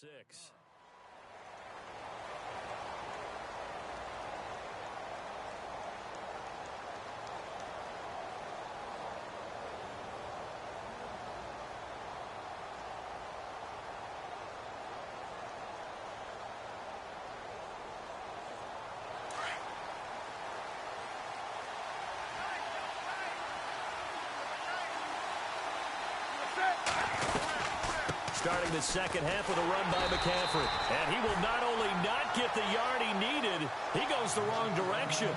26. Starting the second half with a run by McCaffrey. And he will not only not get the yard he needed, he goes the wrong direction.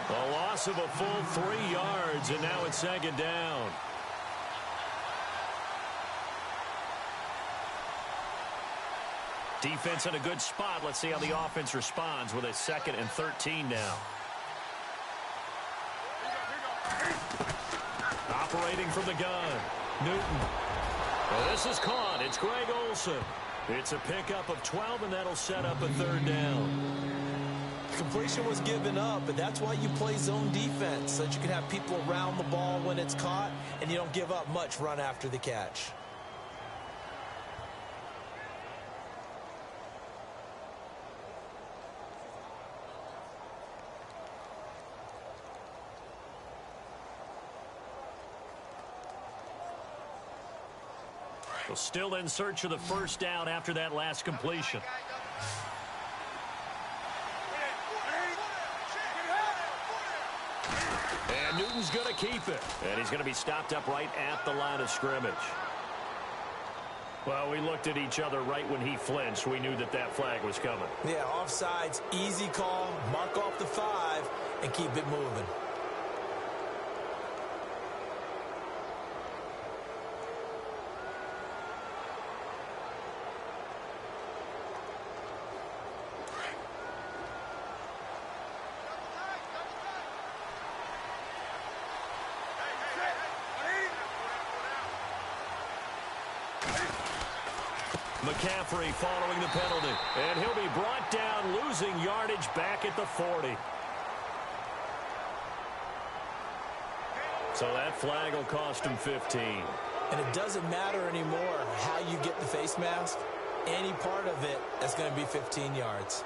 A loss of a full 3 yards, and now it's second down. Defense in a good spot. Let's see how the offense responds with a 2nd and 13 now. Operating from the gun. Newton. This is caught. It's Greg Olsen. It's a pickup of 12, and that'll set up a 3rd down. Completion was given up, but that's why you play zone defense, so that you can have people around the ball when it's caught, and you don't give up much run after the catch. Well, still in search of the 1st down after that last completion. And Newton's going to keep it. And he's going to be stopped up right at the line of scrimmage. Well, we looked at each other right when he flinched. We knew that that flag was coming. Yeah, offsides, easy call, mark off the 5, and keep it moving. McCaffrey following the penalty, and he'll be brought down, losing yardage back at the 40. So that flag will cost him 15. And it doesn't matter anymore how you get the face mask. Any part of it is going to be 15 yards.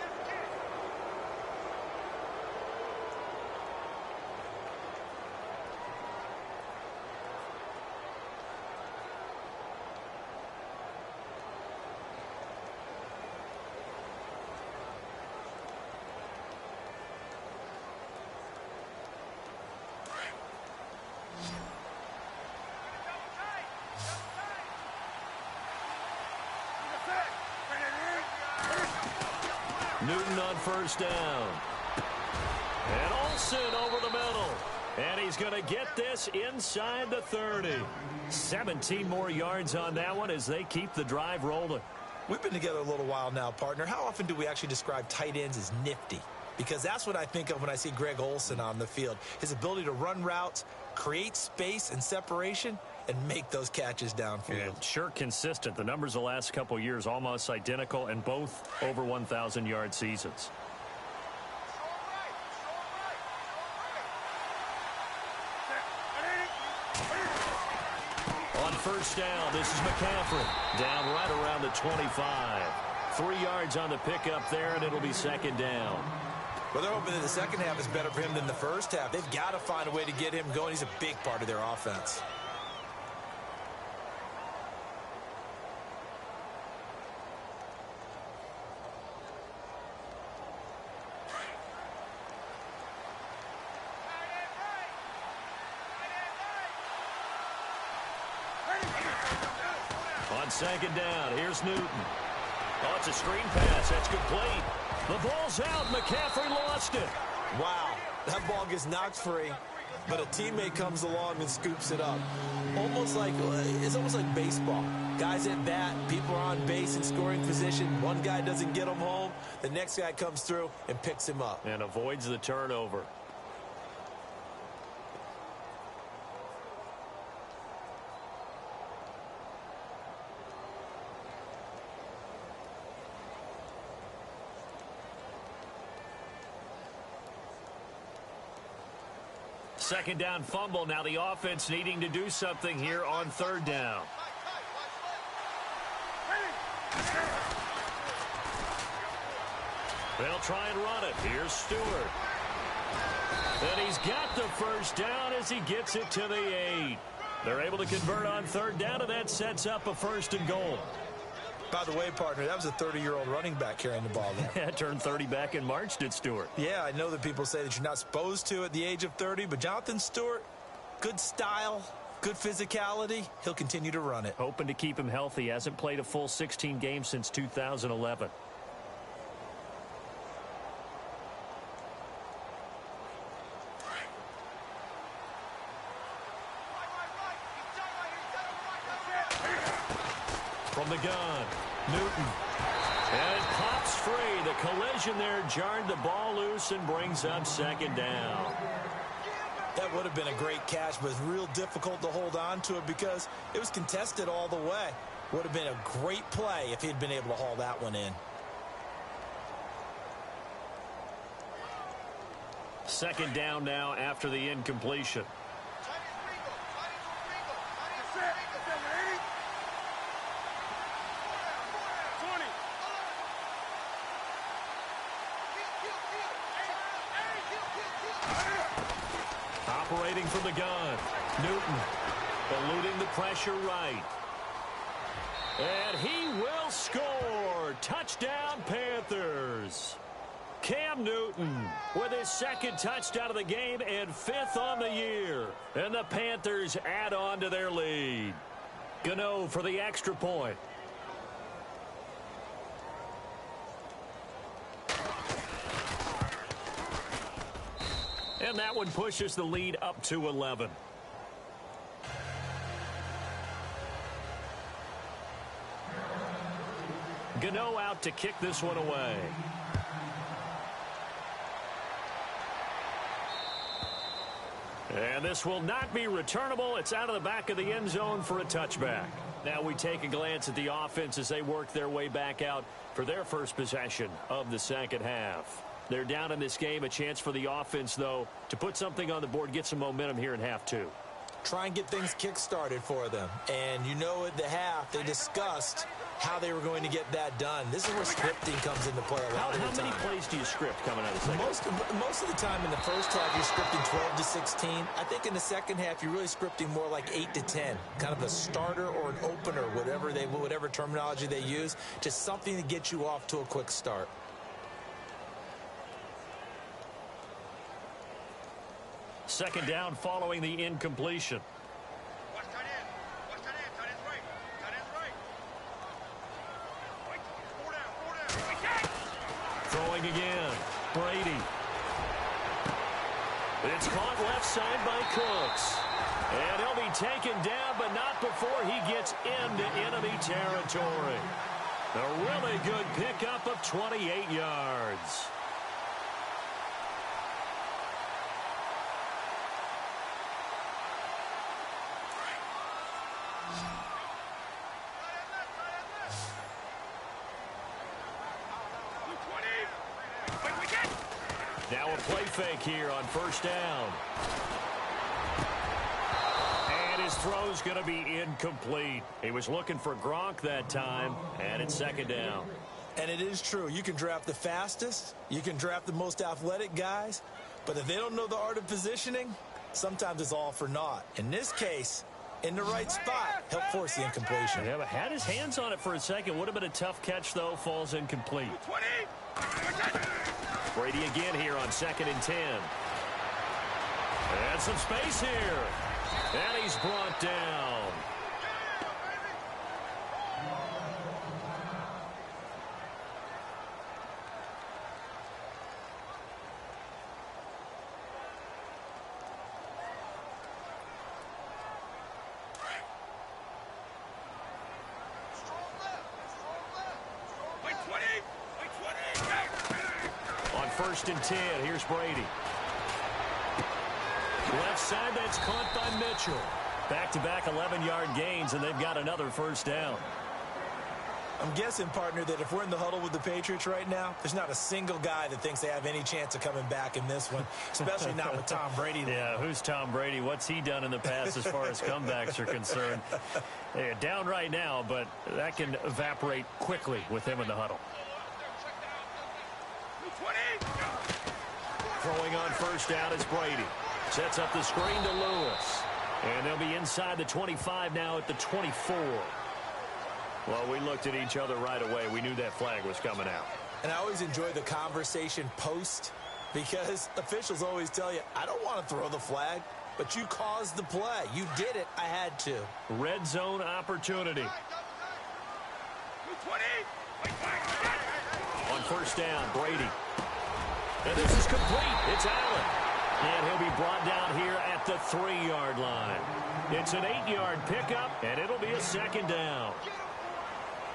Newton on 1st down. And Olsen over the middle. And he's going to get this inside the 30. 17 more yards on that one as they keep the drive rolling. We've been together a little while now, partner. How often do we actually describe tight ends as nifty? Because that's what I think of when I see Greg Olsen on the field. His ability to run routes, create space and separation, and make those catches downfield. And sure consistent. The numbers the last couple years almost identical, and both over 1,000-yard seasons. On 1st down, this is McCaffrey. Down right around the 25. 3 yards on the pickup there, and it'll be 2nd down. Well, they're hoping that the second half is better for him than the first half. They've got to find a way to get him going. He's a big part of their offense. On 2nd down, here's Newton. Oh, it's a screen pass. That's complete. The ball's out. McCaffrey lost it. Wow, that ball gets knocked free, but a teammate comes along and scoops it up. It's almost like baseball. Guys at bat, people are on base in scoring position. One guy doesn't get him home. The next guy comes through and picks him up. And avoids the turnover. Second down fumble. Now the offense needing to do something here on 3rd down. They'll try and run it. Here's Stewart. And he's got the first down as he gets it to the 8. They're able to convert on third down, and that sets up a 1st and goal. By the way, partner, that was a 30-year-old running back carrying the ball there. Turned 30 back in March, did Stewart. Yeah, I know that people say that you're not supposed to at the age of 30, but Jonathan Stewart, good style, good physicality. He'll continue to run it. Hoping to keep him healthy. Hasn't played a full 16 games since 2011. From the gun, Newton. And it pops free. The collision there jarred the ball loose and brings up 2nd down. That would have been a great catch, but it's real difficult to hold on to it because it was contested all the way. Would have been a great play if he'd been able to haul that one in. 2nd down now after the incompletion. Operating from the gun, Newton eluding the pressure right. And he will score. Touchdown, Panthers. Cam Newton with his 2nd touchdown of the game and 5th on the year. And the Panthers add on to their lead. Gano for the extra point. And that one pushes the lead up to 11. Gano out to kick this one away. And this will not be returnable. It's out of the back of the end zone for a touchback. Now we take a glance at the offense as they work their way back out for their first possession of the 2nd half. They're down in this game. A chance for the offense, though, to put something on the board, get some momentum here in half 2. Try and get things kick-started for them. And you know at the half, they discussed how they were going to get that done. This is where scripting comes into play a lot of the time. How many plays do you script coming out of the second? Most of the time in the first half, you're scripting 12 to 16. I think in the second half, you're really scripting more like 8 to 10. Kind of a starter or an opener, whatever terminology they use. Just something to get you off to a quick start. Second down following the incompletion. Throwing again. Brady. It's caught left side by Cooks. And he'll be taken down, but not before he gets into enemy territory. A really good pickup of 28 yards. Now a play fake here on 1st down. And his throw's going to be incomplete. He was looking for Gronk that time, and it's 2nd down. And it is true. You can draft the fastest. You can draft the most athletic guys. But if they don't know the art of positioning, sometimes it's all for naught. In this case, in the right spot, helped force the incompletion. Yeah, but had his hands on it for a second. Would have been a tough catch, though. Falls incomplete. Brady again here on 2nd and 10. And some space here. And he's brought down. On 1st and 10, here's Brady. Left side, that's caught by Mitchell. Back-to-back 11-yard gains, and they've got another 1st down. I'm guessing, partner, that if we're in the huddle with the Patriots right now, there's not a single guy that thinks they have any chance of coming back in this one, especially not with Tom Brady. Yeah, who's Tom Brady? What's he done in the past as far as comebacks are concerned? They're down right now, but that can evaporate quickly with him in the huddle. Throwing on first down is Brady. Sets up the screen to Lewis. And they'll be inside the 25 now at the 24. Well, we looked at each other right away. We knew that flag was coming out. And I always enjoy the conversation post because officials always tell you, I don't want to throw the flag, but you caused the play. You did it. I had to. Red zone opportunity. On first down, Brady. And this is complete. It's Allen. And he'll be brought down here at the 3-yard line. It's an 8-yard pickup, and it'll be a second down.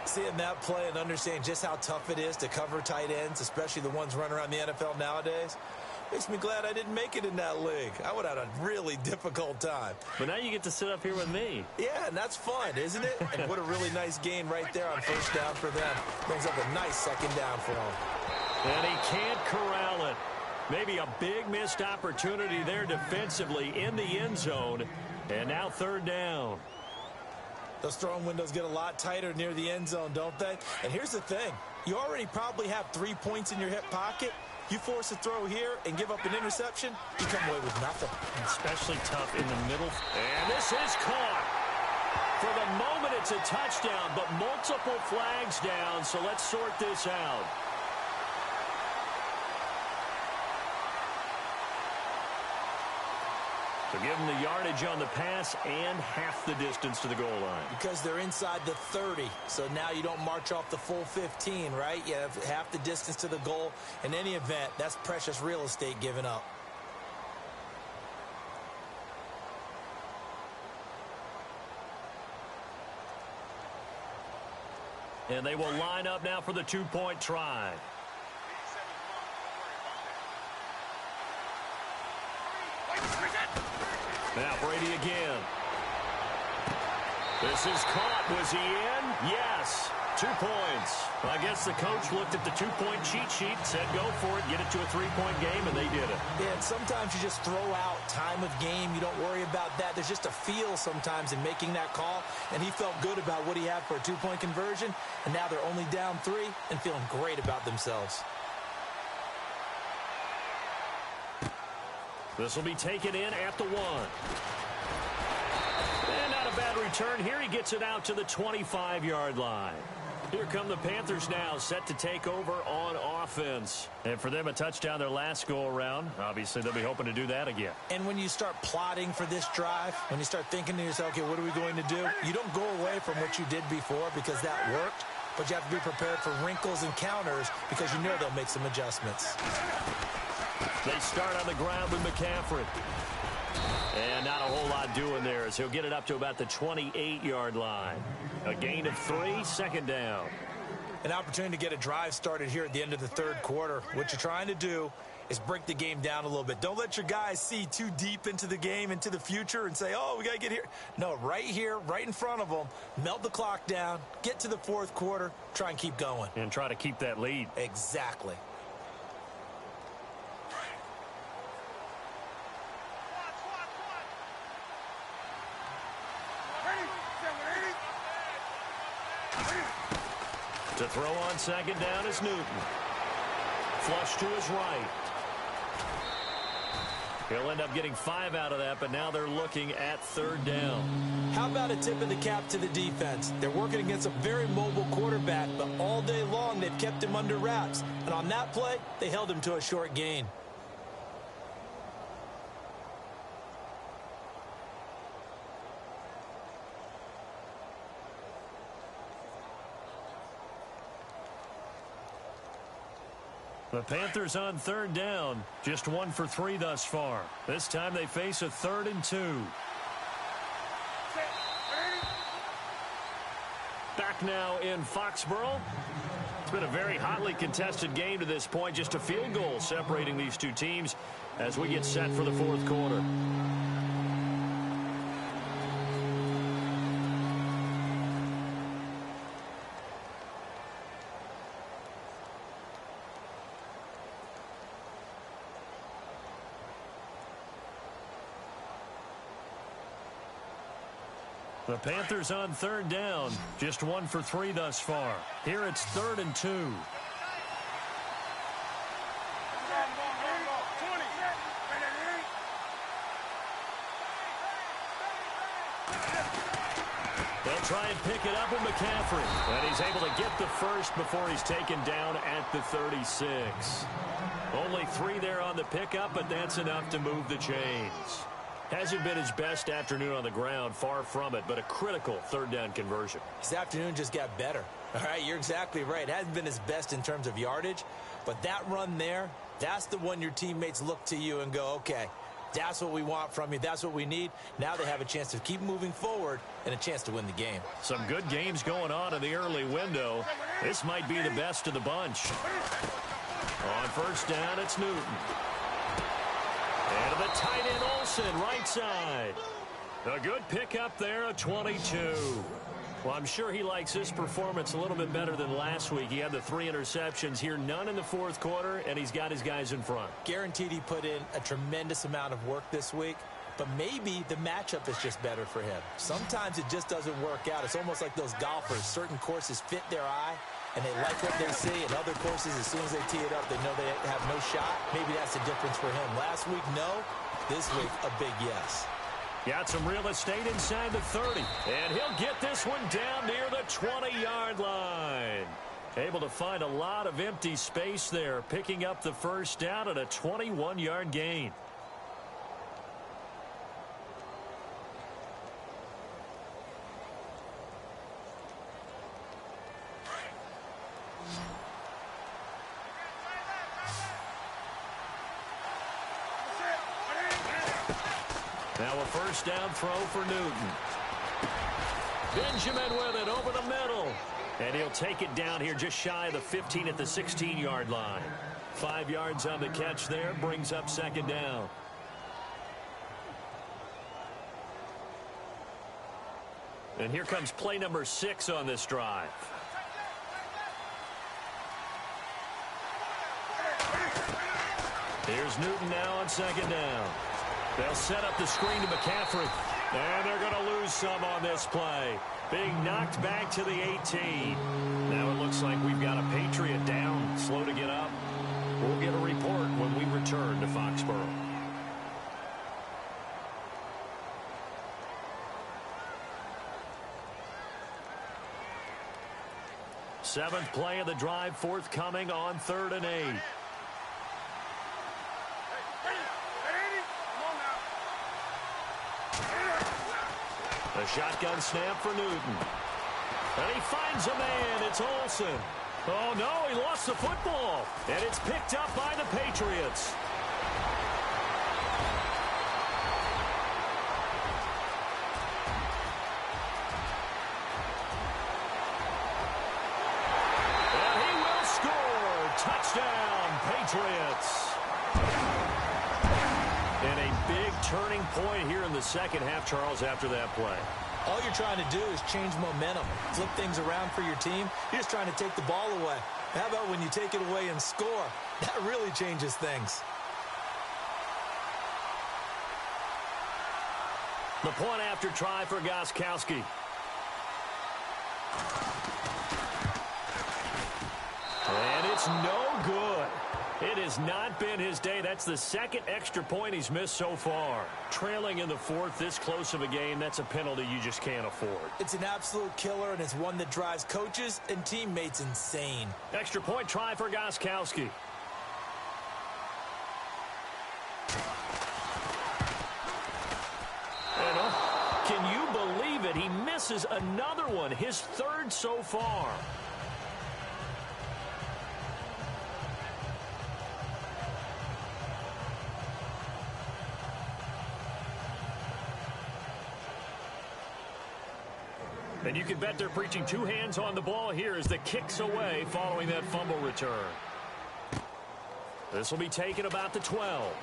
Seeing that play and understanding just how tough it is to cover tight ends, especially the ones running around the NFL nowadays, makes me glad I didn't make it in that league. I would have had a really difficult time. But now you get to sit up here with me. Yeah, and that's fun, isn't it? And what a really nice gain right there on first down for them. Brings up a nice second down for them. And he can't corral it. Maybe a big missed opportunity there defensively in the end zone. And now third down. Those throwing windows get a lot tighter near the end zone, don't they? And here's the thing. You already probably have 3 points in your hip pocket. You force a throw here and give up an interception, you come away with nothing. Especially tough in the middle. And this is caught. For the moment, it's a touchdown, but multiple flags down, so let's sort this out. So give them the yardage on the pass and half the distance to the goal line. Because they're inside the 30, so now you don't march off the full 15, right? You have half the distance to the goal. In any event, that's precious real estate given up. And they will line up now for the two-point try. Now Brady again. This is caught. Was he in? Yes. 2 points. I guess the coach looked at the two-point cheat sheet, said go for it, get it to a three-point game, and they did it. Yeah, and sometimes you just throw out time of game. You don't worry about that. There's just a feel sometimes in making that call, and he felt good about what he had for a two-point conversion, and now they're only down 3 and feeling great about themselves. This will be taken in at the 1. And not a bad return here. He gets it out to the 25-yard line. Here come the Panthers now, set to take over on offense. And for them, a touchdown their last go-around. Obviously, they'll be hoping to do that again. And when you start plotting for this drive, when you start thinking to yourself, okay, what are we going to do? You don't go away from what you did before because that worked. But you have to be prepared for wrinkles and counters because you know they'll make some adjustments. They start on the ground with McCaffrey. And not a whole lot doing there as he'll get it up to about the 28-yard line. A gain of 3, second down. An opportunity to get a drive started here at the end of the third quarter. What you're trying to do is break the game down a little bit. Don't let your guys see too deep into the game, into the future, and say, oh, we got to get here. No, right here, right in front of them, melt the clock down, get to the fourth quarter, try and keep going. And try to keep that lead. Exactly. To throw on second down is Newton. Flush to his right. He'll end up getting 5 out of that, but now they're looking at third down. How about a tip of the cap to the defense? They're working against a very mobile quarterback, but all day long they've kept him under wraps. And on that play, they held him to a short gain. The Panthers on third down, just 1 for 3 thus far. This time they face a 3rd and 2. Back now in Foxborough. It's been a very hotly contested game to this point. Just a field goal separating these two teams as we get set for the fourth quarter. The Panthers on third down, just 1 for 3 thus far. Here it's 3rd and 2. They'll try and pick it up with McCaffrey. And he's able to get the first before he's taken down at the 36. Only 3 there on the pickup, but that's enough to move the chains. Hasn't been his best afternoon on the ground, far from it, but a critical third down conversion. His afternoon just got better. All right, you're exactly right. It hasn't been his best in terms of yardage, but that run there, that's the one your teammates look to you and go, okay, that's what we want from you. That's what we need. Now they have a chance to keep moving forward and a chance to win the game. Some good games going on in the early window. This might be the best of the bunch. On first down, it's Newton. And to the tight end, Olsen, right side. A good pickup there, a 22. Well, I'm sure he likes this performance a little bit better than last week. He had the 3 interceptions here, none in the fourth quarter, and he's got his guys in front. Guaranteed he put in a tremendous amount of work this week, but maybe the matchup is just better for him. Sometimes it just doesn't work out. It's almost like those golfers. Certain courses fit their eye, and they like what they see, and other courses, as soon as they tee it up, they know they have no shot. Maybe that's the difference for him. Last week, no. This week, a big yes. Got some real estate inside the 30. And he'll get this one down near the 20-yard line. Able to find a lot of empty space there, picking up the first down at a 21-yard gain. Now a first down throw for Newton. Benjamin with it over the middle. And he'll take it down here just shy of the 15 at the 16-yard line. 5 yards on the catch there, brings up second down. And here comes play number 6 on this drive. Here's Newton now on second down. They'll set up the screen to McCaffrey. And they're going to lose some on this play. Being knocked back to the 18. Now it looks like we've got a Patriot down, slow to get up. We'll get a report when we return to Foxborough. Seventh play of the drive forthcoming on 3rd and 8. A shotgun snap for Newton. And he finds a man. It's Olsen. Oh, no, he lost the football. And it's picked up by the Patriots. And he will score. Touchdown, Patriots. And a big turning point here in the second half, Charles, after that play. All you're trying to do is change momentum, flip things around for your team. You're just trying to take the ball away. How about when you take it away and score? That really changes things. The point after try for Gostkowski. And it's no good. It has not been his day. That's the second extra point he's missed so far. Trailing in the fourth, this close of a game, that's a penalty you just can't afford. It's an absolute killer, and it's one that drives coaches and teammates insane. Extra point try for Gostkowski. And can you believe it? He misses another one, his third so far. And you can bet they're preaching 2 hands on the ball here as the kick's away following that fumble return. This will be taken about the 12.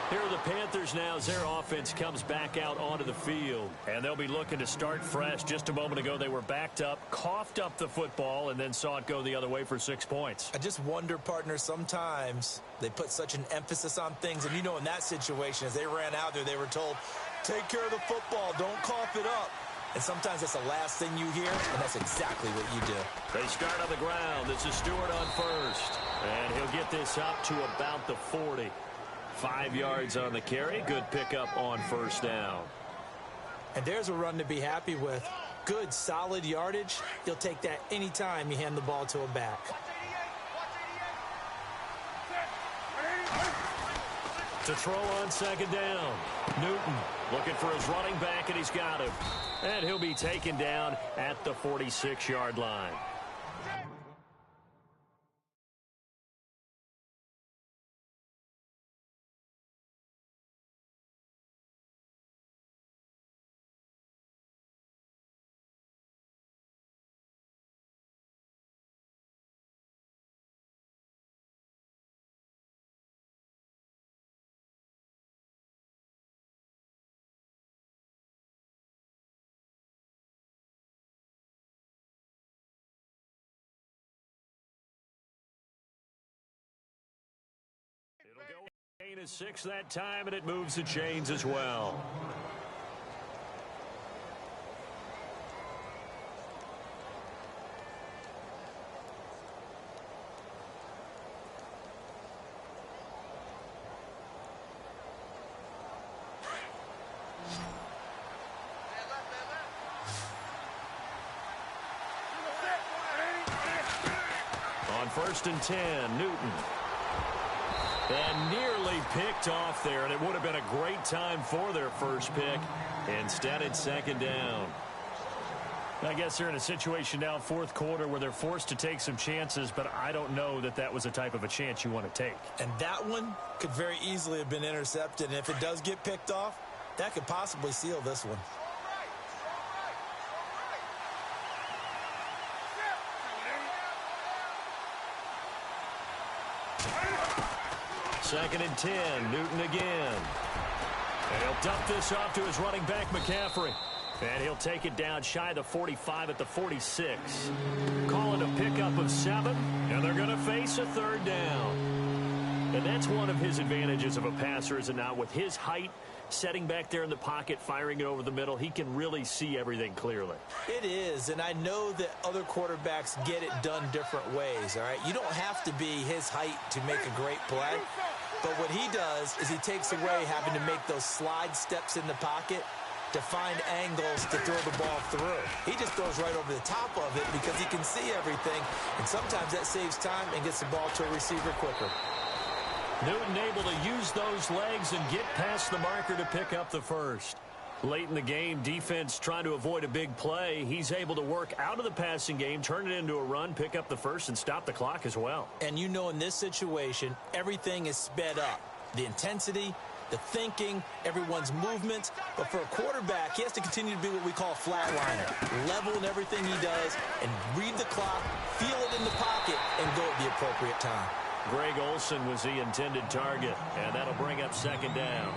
Here are the Panthers now as their offense comes back out onto the field. And they'll be looking to start fresh. Just a moment ago, they were backed up, coughed up the football, and then saw it go the other way for 6 points. I just wonder, partner, sometimes they put such an emphasis on things. And, you know, in that situation, as they ran out there, they were told, take care of the football, don't cough it up. And sometimes that's the last thing you hear, and that's exactly what you do. They start on the ground. This is Stewart on first. And he'll get this up to about the 40. 5 yards on the carry. Good pickup on first down. And there's a run to be happy with. Good, solid yardage. You'll take that anytime you hand the ball to a back. To throw on second down. Newton looking for his running back, and he's got him. And he'll be taken down at the 46-yard line. It'll go gain is 6 that time, and it moves the chains as well. On 1st and 10, Newton. And nearly picked off there, and it would have been a great time for their first pick. Instead, it's second down. I guess they're in a situation now, 4th quarter, where they're forced to take some chances, but I don't know that that was the type of a chance you want to take. And that one could very easily have been intercepted, and if it does get picked off, that could possibly seal this one. Second and 10, Newton again. And he'll dump this off to his running back, McCaffrey. And he'll take it down shy of the 45 at the 46. Calling a pickup of 7, and they're going to face a 3rd down. And that's one of his advantages of a passer, is it not? With his height, setting back there in the pocket, firing it over the middle, he can really see everything clearly. It is, and I know that other quarterbacks get it done different ways, all right? You don't have to be his height to make a great play. But what he does is he takes away having to make those slide steps in the pocket to find angles to throw the ball through. He just throws right over the top of it because he can see everything, and sometimes that saves time and gets the ball to a receiver quicker. Newton able to use those legs and get past the marker to pick up the first. Late in the game, defense trying to avoid a big play. He's able to work out of the passing game, turn it into a run, pick up the first, and stop the clock as well. And you know, in this situation, everything is sped up. The intensity, the thinking, everyone's movements. But for a quarterback, he has to continue to be what we call a flatliner. Level in everything he does and read the clock, feel it in the pocket, and go at the appropriate time. Greg Olsen was the intended target, and that'll bring up second down.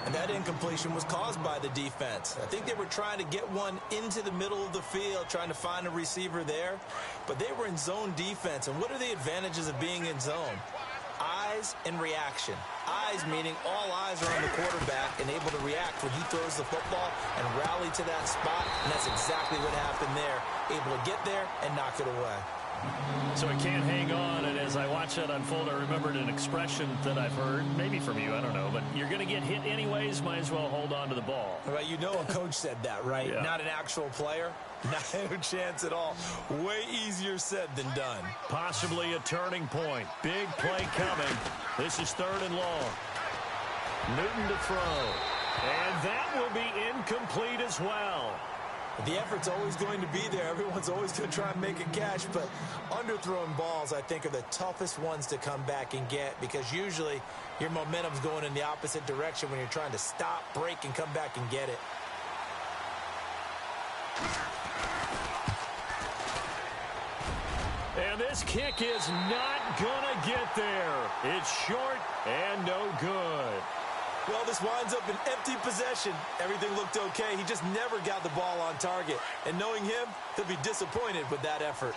And that incompletion was caused by the defense. I think they were trying to get one into the middle of the field, trying to find a receiver there. But they were in zone defense. And what are the advantages of being in zone? Eyes and reaction. Eyes meaning all eyes are on the quarterback and able to react when he throws the football and rally to that spot. And that's exactly what happened there. Able to get there and knock it away. So it can't hang on, and as I watch that unfold, I remembered an expression that I've heard, maybe from you, I don't know, but you're going to get hit anyways, might as well hold on to the ball. Right, you know a coach said that, right? Yeah. Not an actual player. Not a chance at all. Way easier said than done. Possibly a turning point. Big play coming. This is 3rd and long. Newton to throw. And that will be incomplete as well. The effort's always going to be there. Everyone's always going to try and make a catch, but underthrown balls, I think, are the toughest ones to come back and get because usually your momentum's going in the opposite direction when you're trying to stop, break, and come back and get it. And this kick is not going to get there. It's short and no good. Well, this winds up an empty possession. Everything looked okay. He just never got the ball on target. And knowing him, he'll be disappointed with that effort.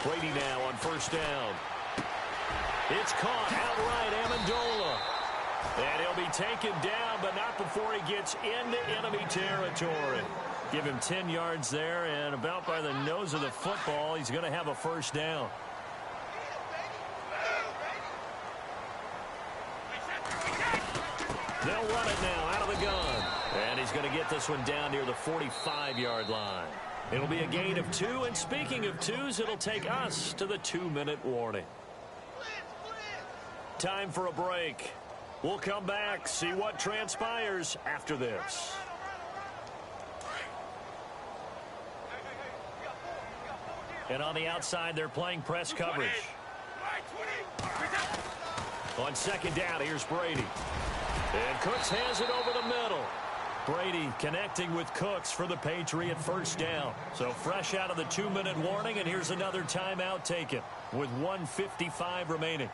Brady now on 1st down. It's caught outright, Amendola. And he'll be taken down, but not before he gets into enemy territory. Give him 10 yards there, and about by the nose of the football, he's going to have a 1st down. They'll run it now out of the gun. And he's going to get this one down near the 45-yard line. It'll be a gain of 2, and speaking of 2s, it'll take us to the 2-minute warning. Time for a break. We'll come back, see what transpires after this. And on the outside, they're playing press coverage. On second down, here's Brady. And Cooks has it over the middle. Brady connecting with Cooks for the Patriot first down. So fresh out of the 2-minute warning, and here's another timeout taken with 1:55 remaining.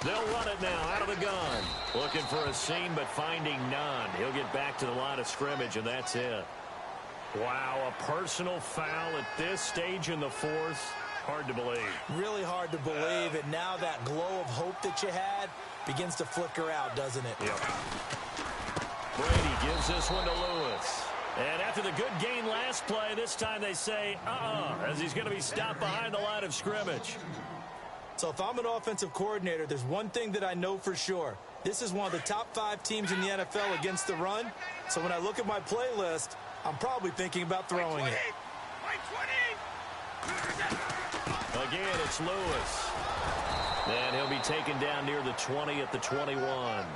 They'll run it now out of the gun. Looking for a seam, but finding none. He'll get back to the line of scrimmage, and that's it. Wow, a personal foul at this stage in the fourth. Hard to believe. Really hard to believe, and now that glow of hope that you had begins to flicker out, doesn't it? Yep. Brady gives this one to Lewis. And after the good gain last play, this time they say, as he's going to be stopped behind the line of scrimmage. So if I'm an offensive coordinator, there's one thing that I know for sure. This is one of the top 5 teams in the NFL against the run. So when I look at my playlist, I'm probably thinking about throwing it. Again, it's Lewis. And he'll be taken down near the 20 at the 21.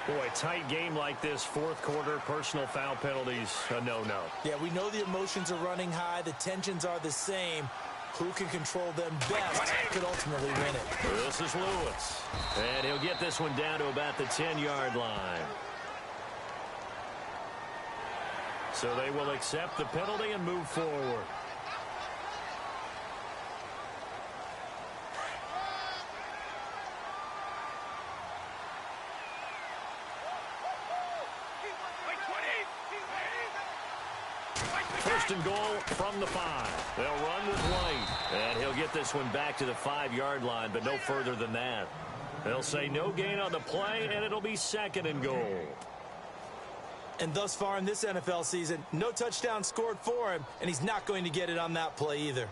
Boy, tight game like this, fourth quarter, personal foul penalties, a no-no. Yeah, we know the emotions are running high. The tensions are the same. Who can control them best could ultimately win it. This is Lewis. And he'll get this one down to about the 10-yard line. So they will accept the penalty and move forward. First and goal from the 5. They'll run with White. And he'll get this one back to the 5-yard line, but no further than that. They'll say no gain on the play, and it'll be second and goal. And thus far in this NFL season, no touchdown scored for him, and he's not going to get it on that play either.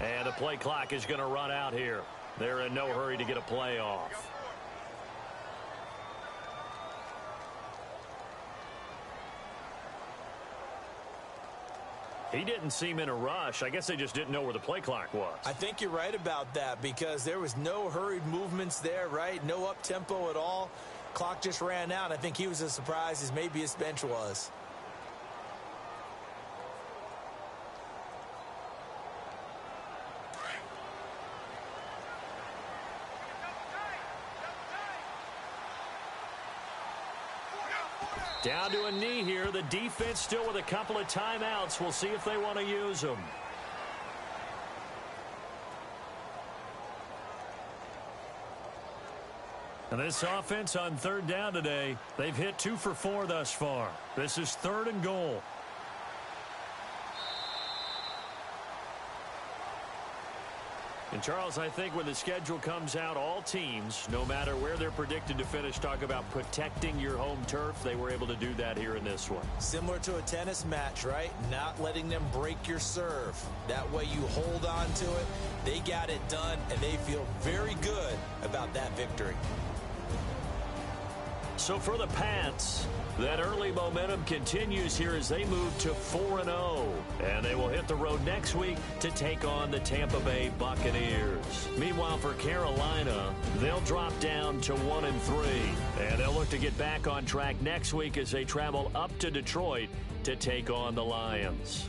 And the play clock is going to run out here. They're in no hurry to get a play off. He didn't seem in a rush. I guess they just didn't know where the play clock was. I think you're right about that because there was no hurried movements there, right? No up-tempo at all. Clock just ran out. I think he was as surprised as maybe his bench was. Down to a knee here. The defense still with a couple of timeouts. We'll see if they want to use them. And this offense on third down today, they've hit 2 for 4 thus far. This is third and goal. And, Charles, I think when the schedule comes out, all teams, no matter where they're predicted to finish, talk about protecting your home turf. They were able to do that here in this one. Similar to a tennis match, right? Not letting them break your serve. That way you hold on to it. They got it done, and they feel very good about that victory. So for the Pats, that early momentum continues here as they move to 4-0. And they will hit the road next week to take on the Tampa Bay Buccaneers. Meanwhile, for Carolina, they'll drop down to 1-3. And they'll look to get back on track next week as they travel up to Detroit to take on the Lions.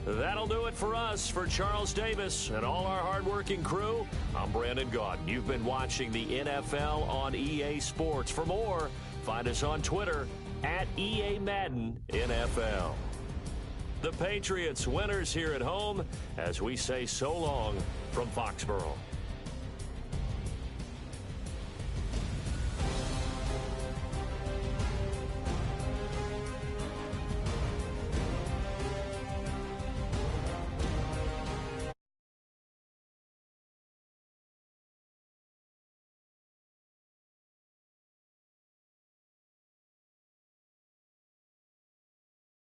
That'll do it for us. For Charles Davis and all our hardworking crew, I'm Brandon Gaudin. You've been watching the NFL on EA Sports. For more, find us on Twitter at EA Madden NFL. The Patriots winners here at home as we say so long from Foxborough.